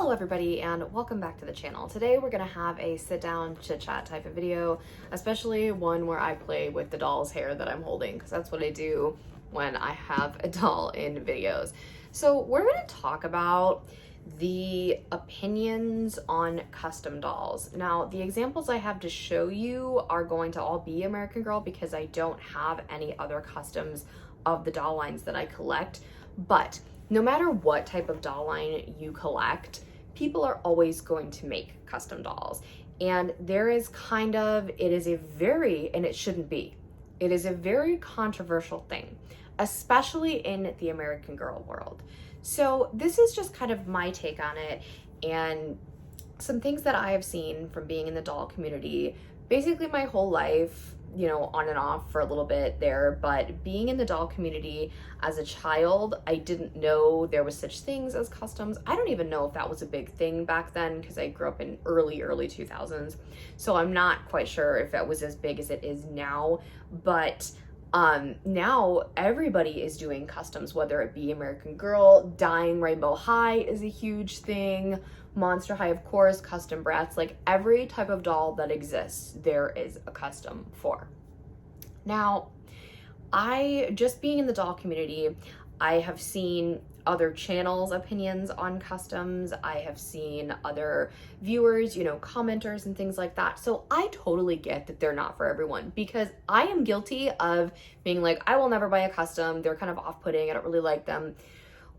Hello everybody and welcome back to the channel. Today we're going to have a sit down chit chat type of video, especially one where I play with the doll's hair that I'm holding because that's what I do when I have a doll in videos. So we're going to talk about the opinions on custom dolls. Now the examples I have to show you are going to all be American Girl because I don't have any other customs of the doll lines that I collect, but no matter what type of doll line you collect, people are always going to make custom dolls. And there is kind of, it is a very, and it shouldn't be, it is a very controversial thing, especially in the American Girl world. So this is just kind of my take on it and some things that I have seen from being in the doll community, basically my whole life, you know, on and off for a little bit there, but being in the doll community as a child, I didn't know there was such things as customs. I don't even know if that was a big thing back then because I grew up in early 2000s. So I'm not quite sure if that was as big as it is now, but now everybody is doing customs, whether it be American Girl, dyeing Rainbow High is a huge thing. Monster High, of course, custom brats, like every type of doll that exists, there is a custom for. Now, just being in the doll community, I have seen other channels' opinions on customs. I have seen other viewers, you know, commenters and things like that. So I totally get that they're not for everyone because I am guilty of being like, I will never buy a custom. They're kind of off-putting. I don't really like them.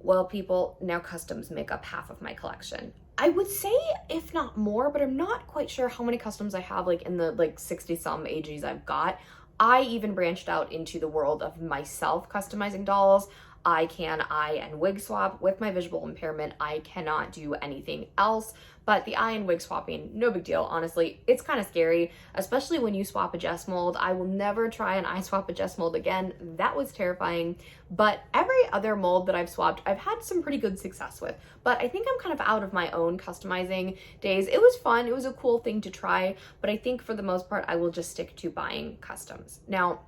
Well, people, now customs make up half of my collection. I would say if not more, but I'm not quite sure how many customs I have like in the 60 some AGs I've got. I even branched out into the world of myself customizing dolls. I can eye and wig swap. With my visual impairment, I cannot do anything else, but the eye and wig swapping, no big deal. Honestly, it's kind of scary, especially when you swap a Jess mold. I will never try an eye swap a Jess mold again. That was terrifying, but every other mold that I've swapped, I've had some pretty good success with, but I think I'm kind of out of my own customizing days. It was fun. It was a cool thing to try, but I think for the most part, I will just stick to buying customs. Now,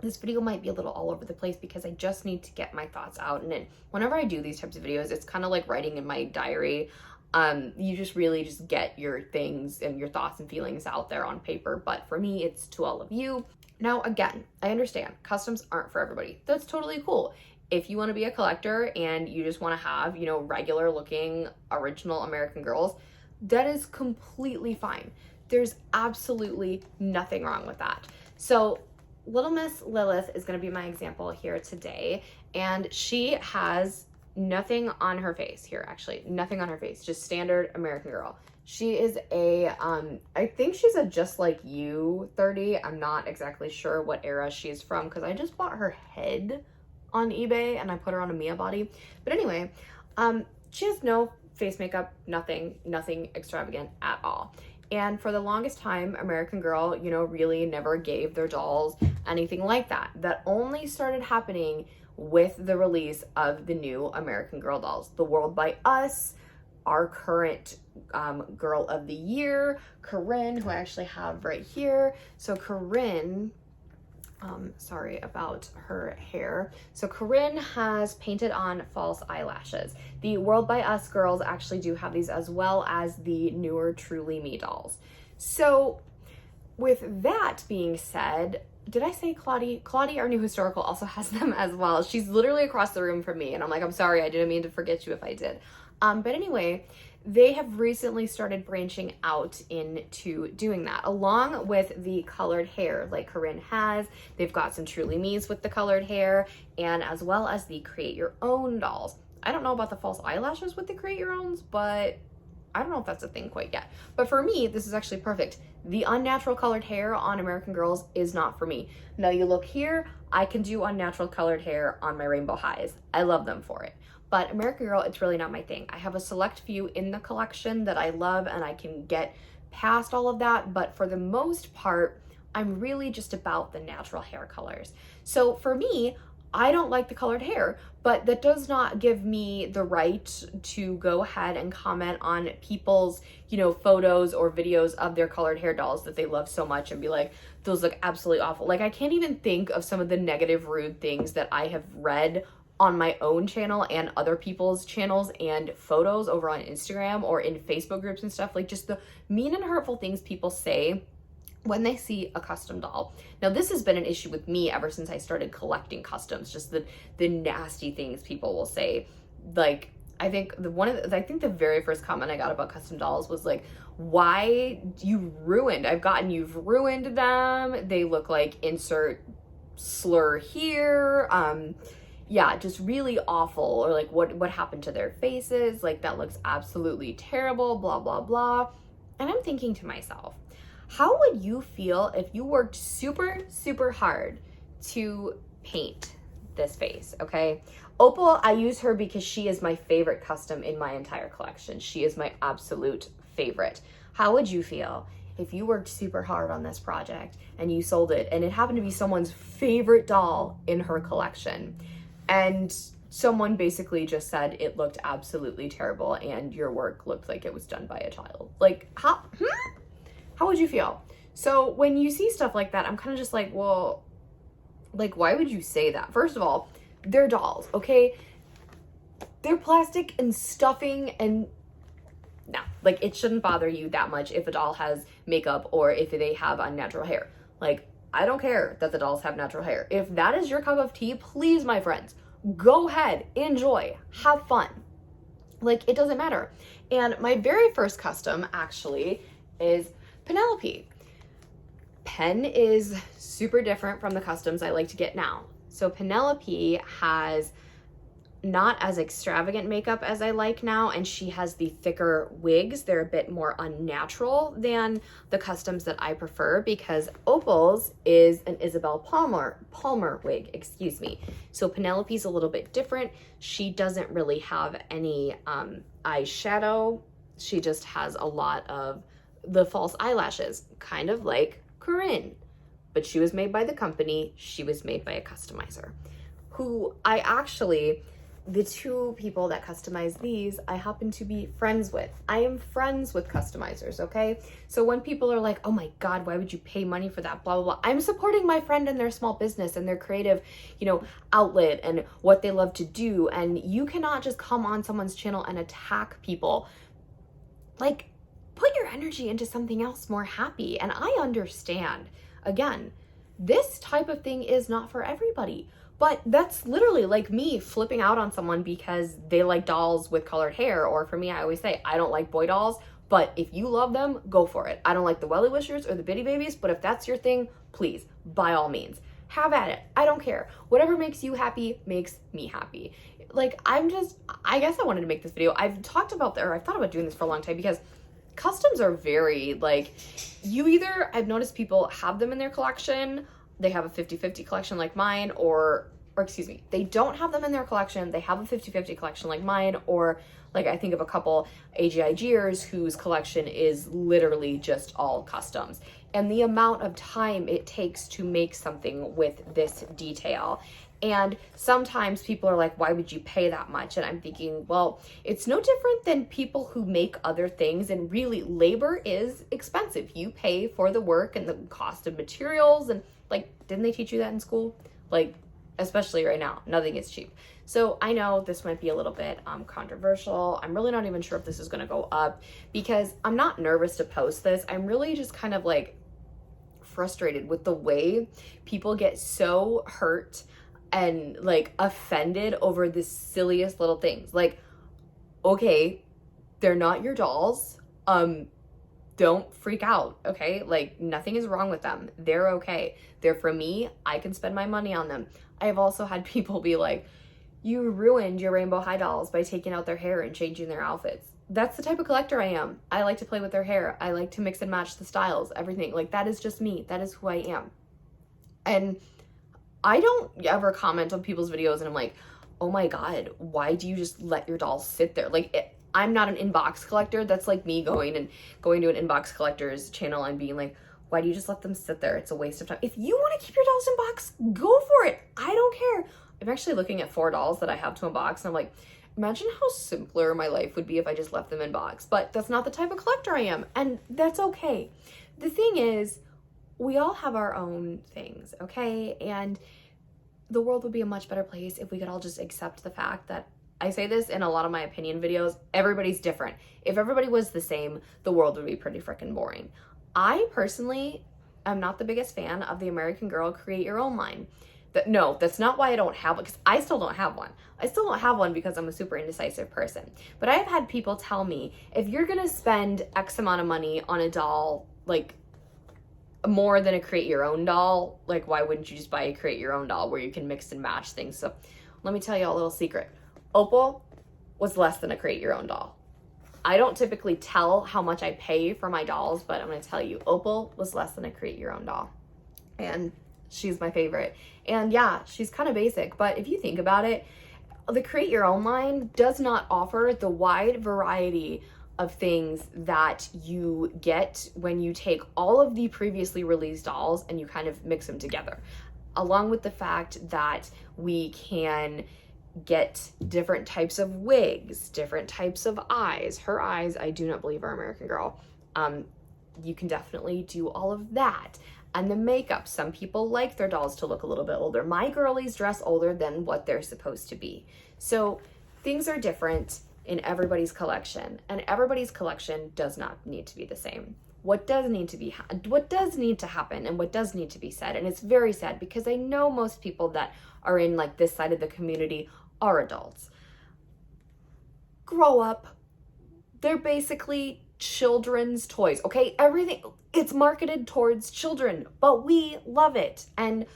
this video might be a little all over the place because I just need to get my thoughts out. And then whenever I do these types of videos, it's kind of like writing in my diary. You just really just get your things and your thoughts and feelings out there on paper. But for me, it's to all of you. Now, again, I understand customs aren't for everybody. That's totally cool. If you want to be a collector and you just want to have, you know, regular looking original American Girls, that is completely fine. There's absolutely nothing wrong with that. So Little Miss Lilith is going to be my example here today, and she has nothing on her face here, actually, nothing on her face, just standard American Girl. She is a, I think she's a Just Like You 30. I'm not exactly sure what era she's from because I just bought her head on eBay and I put her on a Mia body. But anyway, she has no face makeup, nothing extravagant at all. And for the longest time, American Girl, you know, really never gave their dolls anything like that. That only started happening with the release of the new American Girl dolls. The World by Us, our current Girl of the Year, Corinne, who I actually have right here. So Corinne, sorry about her hair. So Corinne has painted on false eyelashes. The World by Us girls actually do have these, as well as the newer Truly Me dolls. So with that being said, did I say Claudie? Claudie, our new historical, also has them as well. She's literally across the room from me, and I'm like, I'm sorry, I didn't mean to forget you if I did. But anyway, they have recently started branching out into doing that, along with the colored hair like Corinne has. They've got some Truly Me's with the colored hair, and as well as the create your own dolls. I don't know about the false eyelashes with the create your owns, but I don't know if that's a thing quite yet. But for me, this is actually perfect. The unnatural colored hair on American Girls is not for me. Now you look here, I can do unnatural colored hair on my Rainbow Highs. I love them for it. But American Girl, it's really not my thing. I have a select few in the collection that I love and I can get past all of that. But for the most part, I'm really just about the natural hair colors. So for me, I don't like the colored hair, but that does not give me the right to go ahead and comment on people's, you know, photos or videos of their colored hair dolls that they love so much and be like, those look absolutely awful. Like, I can't even think of some of the negative, rude things that I have read on my own channel and other people's channels and photos over on Instagram or in Facebook groups and stuff, like just the mean and hurtful things people say when they see a custom doll. Now, this has been an issue with me ever since I started collecting customs, just the nasty things people will say. Like, I think the very first comment I got about custom dolls was like, you've ruined them. They look like insert slur here. Yeah, just really awful. Or like, what happened to their faces? Like, that looks absolutely terrible, blah, blah, blah. And I'm thinking to myself, how would you feel if you worked super, super hard to paint this face, okay? Opal, I use her because she is my favorite custom in my entire collection. She is my absolute favorite. How would you feel if you worked super hard on this project and you sold it and it happened to be someone's favorite doll in her collection, and someone basically just said it looked absolutely terrible and your work looked like it was done by a child? Like, how would you feel? So when you see stuff like that, I'm kind of just like, well, like, why would you say that? First of all, they're dolls, okay? They're plastic and stuffing, and no, like, it shouldn't bother you that much if a doll has makeup or if they have unnatural hair. Like, I don't care that the dolls have natural hair. If that is your cup of tea, please, my friends, go ahead, enjoy, have fun. Like, it doesn't matter. And my very first custom actually is Penelope. Pen is super different from the customs I like to get now. So Penelope has not as extravagant makeup as I like now, and she has the thicker wigs. They're a bit more unnatural than the customs that I prefer, because Opal's is an Isabel Palmer wig, excuse me. So Penelope's a little bit different. She doesn't really have any eyeshadow. She just has a lot of the false eyelashes, kind of like Corinne, but she was made by the company. She was made by a customizer who the two people that customize these, I happen to be friends with. I am friends with customizers, okay? So when people are like, oh my God, why would you pay money for that, blah, blah, blah, I'm supporting my friend and their small business and their creative, outlet and what they love to do. And you cannot just come on someone's channel and attack people. Like, put your energy into something else more happy. And I understand, again, this type of thing is not for everybody, but that's literally like me flipping out on someone because they like dolls with colored hair. Or for me, I always say, I don't like boy dolls, but if you love them, go for it. I don't like the welly wishers or the bitty babies, but if that's your thing, please, by all means, have at it. I don't care. Whatever makes you happy makes me happy. Like, I guess I wanted to make this video. I've thought about doing this for a long time, because customs are very, like, I've noticed people have them in their collection, they have a 50-50 collection like mine, or excuse me, they don't have them in their collection, they have a 50-50 collection like mine, or like I think of a couple AGIGers whose collection is literally just all customs. And the amount of time it takes to make something with this detail. And sometimes people are like, why would you pay that much? And I'm thinking, well, it's no different than people who make other things. And really, labor is expensive. You pay for the work and the cost of materials. And like, didn't they teach you that in school? Like, especially right now, nothing is cheap. So I know this might be a little bit controversial. I'm really not even sure if this is going to go up, because I'm not nervous to post this. I'm really just kind of like frustrated with the way people get so hurt and like offended over the silliest little things. Like, okay, they're not your dolls. Don't freak out, okay? Like, nothing is wrong with them. They're okay. They're for me. I can spend my money on them. I've also had people be like, you ruined your rainbow high dolls by taking out their hair and changing their outfits. That's the type of collector I am. I like to play with their hair. I like to mix and match the styles, everything. Like, that is just me. That is who I am. And I don't ever comment on people's videos and I'm like, oh my God, why do you just let your dolls sit there? Like, I'm not an inbox collector. That's like me going to an inbox collector's channel and being like, why do you just let them sit there? It's a waste of time. If you want to keep your dolls in box, go for it. I don't care. I'm actually looking at 4 dolls that I have to unbox, and I'm like, imagine how simpler my life would be if I just left them in box. But that's not the type of collector I am, and that's okay. The thing is, we all have our own things, okay? And the world would be a much better place if we could all just accept the fact that, I say this in a lot of my opinion videos, everybody's different. If everybody was the same, the world would be pretty freaking boring. I personally am not the biggest fan of the American Girl create your own line. No, that's not why I don't have one, because I still don't have one. I still don't have one because I'm a super indecisive person. But I have had people tell me, if you're gonna spend X amount of money on a doll, like more than a create your own doll, like why wouldn't you just buy a create your own doll where you can mix and match things? So let me tell you a little secret. Opal was less than a create your own doll. I don't typically tell how much I pay for my dolls, but I'm gonna tell you, Opal was less than a create your own doll. And she's my favorite. And yeah, she's kind of basic, but if you think about it, the create your own line does not offer the wide variety of things that you get when you take all of the previously released dolls and you kind of mix them together. Along with the fact that we can get different types of wigs, different types of eyes. Her eyes, I do not believe are American Girl. You can definitely do all of that. And the makeup, some people like their dolls to look a little bit older. My girlies dress older than what they're supposed to be. So things are different in everybody's collection, and everybody's collection does not need to be the same. What does need to happen and what does need to be said, and it's very sad because I know most people that are in like this side of the community are adults. Grow up. They're basically children's toys, okay? Everything, it's marketed towards children, but we love it. And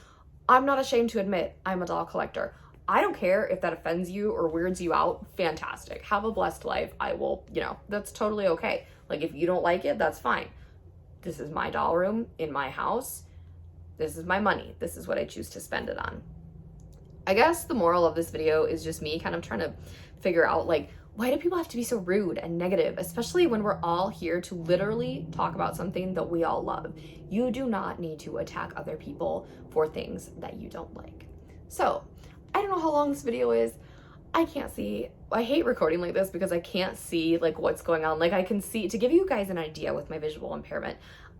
I'm not ashamed to admit I'm a doll collector. I don't care if that offends you or weirds you out. Fantastic. Have a blessed life. I will, that's totally okay. Like if you don't like it, that's fine. This is my doll room in my house. This is my money. This is what I choose to spend it on. I guess the moral of this video is just me kind of trying to figure out, like, why do people have to be so rude and negative, especially when we're all here to literally talk about something that we all love? You do not need to attack other people for things that you don't like. So, I don't know how long this video is. I can't see. I hate recording like this because I can't see like what's going on. Like I can see, to give you guys an idea with my visual impairment,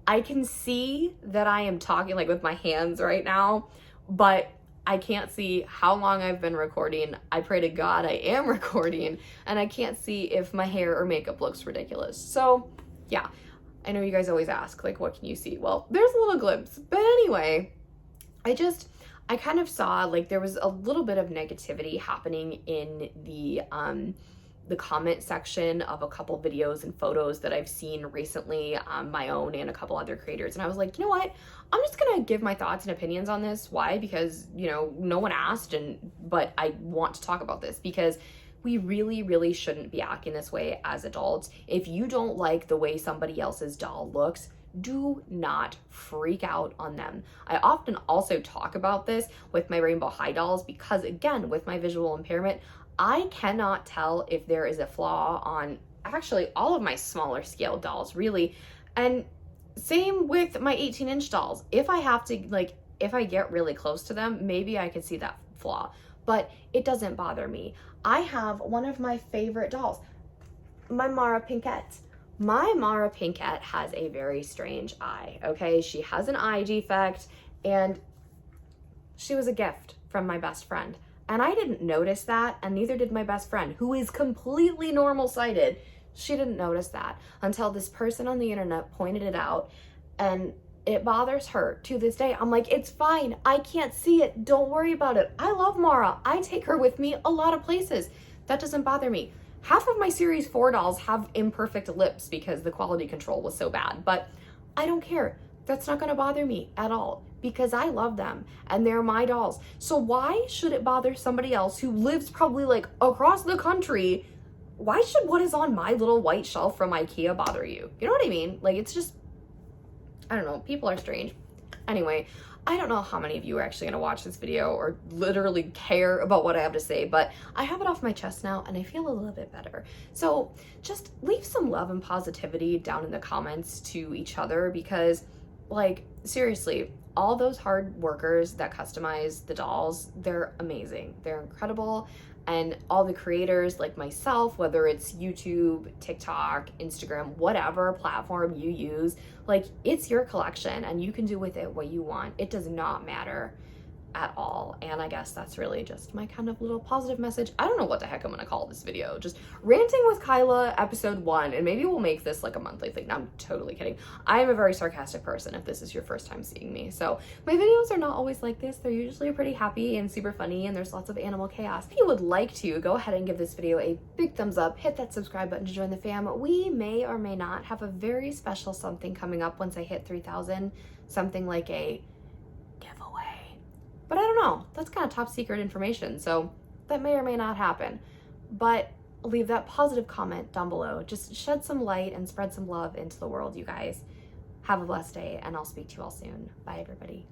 I can see that I am talking like with my hands right now, but I can't see how long I've been recording. I pray to God I am recording, and I can't see if my hair or makeup looks ridiculous. So yeah, I know you guys always ask, like, what can you see? Well, there's a little glimpse. But anyway, I kind of saw like there was a little bit of negativity happening in the comment section of a couple videos and photos that I've seen recently on my own and a couple other creators. And I was like, you know what? I'm just gonna give my thoughts and opinions on this. Why? Because, no one asked, but I want to talk about this because we really, really shouldn't be acting this way as adults. If you don't like the way somebody else's doll looks, do not freak out on them. I often also talk about this with my Rainbow High dolls because, again, with my visual impairment, I cannot tell if there is a flaw on actually all of my smaller scale dolls, really. And same with my 18-inch dolls. If I have to, like, if I get really close to them, maybe I could see that flaw, but it doesn't bother me. I have one of my favorite dolls, my Mara Pinkette. My Mara Pinkette has a very strange eye, okay? She has an eye defect, and she was a gift from my best friend. And I didn't notice that, and neither did my best friend, who is completely normal-sighted. She didn't notice that until this person on the internet pointed it out, and it bothers her to this day. I'm like, it's fine. I can't see it. Don't worry about it. I love Mara. I take her with me a lot of places. That doesn't bother me. Half of my Series 4 dolls have imperfect lips because the quality control was so bad, but I don't care. That's not gonna bother me at all because I love them and they're my dolls. So why should it bother somebody else who lives probably like across the country? Why should what is on my little white shelf from IKEA bother you? You know what I mean? Like, it's just, I don't know, people are strange. Anyway, I don't know how many of you are actually gonna watch this video or literally care about what I have to say, but I have it off my chest now and I feel a little bit better. So just leave some love and positivity down in the comments to each other because, like, seriously, all those hard workers that customize the dolls, they're amazing. They're incredible. And all the creators like myself, whether it's YouTube, TikTok, Instagram, whatever platform you use, like, it's your collection and you can do with it what you want. It does not matter. at all. And I guess that's really just my kind of little positive message. I don't know what the heck I'm gonna call this video. Just ranting with Kyla episode 1, and maybe we'll make this like a monthly thing. No, I'm totally kidding. I am a very sarcastic person if this is your first time seeing me. So my videos are not always like this. They're usually pretty happy and super funny, and there's lots of animal chaos. If you would like to, go ahead and give this video a big thumbs up, hit that subscribe button to join the fam. We may or may not have a very special something coming up once I hit 3,000, something like a giveaway. But I don't know, that's kind of top secret information, so that may or may not happen. But leave that positive comment down below. Just shed some light and spread some love into the world, you guys. Have a blessed day, and I'll speak to you all soon. Bye, everybody.